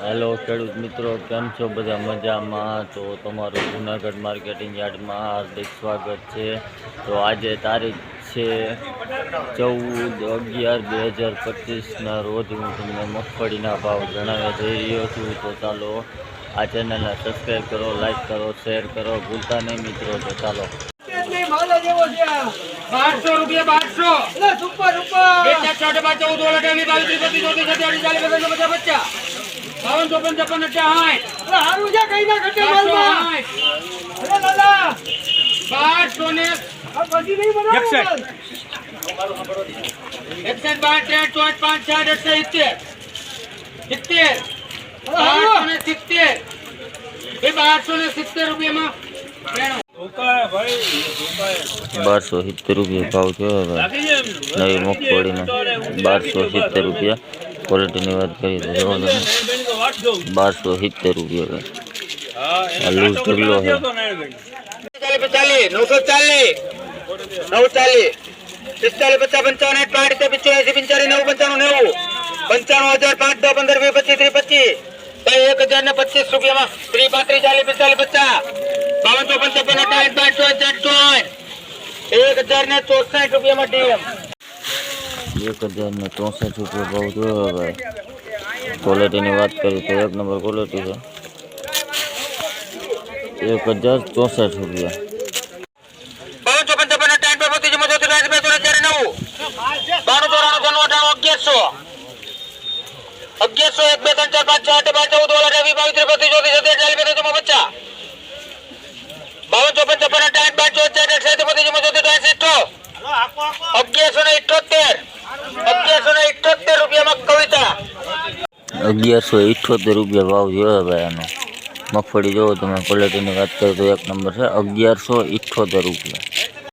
Hello ખેડૂત મિત્રો, કેમ છો? બધા મજામાં? તો તમારું જૂનાગઢ માર્કેટિંગ યાર્ડમાં હાર્દિક સ્વાગત છે. તો આજે તારીખ છે 14/11/2025ના રોજ હું તમને મગફળીના ભાવ જણાવવા જઈ રહ્યો છું. તો ચાલો આ ચેનલને સબસ્ક્રાઈબ કરો, લાઈક કરો, શેર કરો, ભૂલતા નહીં મિત્રો. તો ચાલો 1200 રૂપિયા 1200 ઉપર ઉપર 1270 રૂપિયામાં 1270 રૂપિયા ભાવ થયો. નવી મગફળીના 1270 રૂપિયા. ક્વોલિટીની વાત કરીએ તો 1270 રૂપિયા. આ લૂઝ ઢગલો છે. 940 940 45 55 60 85 85 95 95 90 95 10 5 10 રૂપિયામાં 30 35 40 50 રૂપિયામાં ડીએમ 1064 રૂપિયા ભાવ થયો ભાઈ. ક્વોલિટીની વાત કરીએ તો એક નંબર ક્વોલિટી છે. 1064 રૂપિયા. 1178 રૂપિયા ભાવ થયો ભાઈ. આનો મગફળી જોવો તમે, ક્વોલિટીની વાત કરીએ તો એક નંબર છે. 1178 રૂપિયા.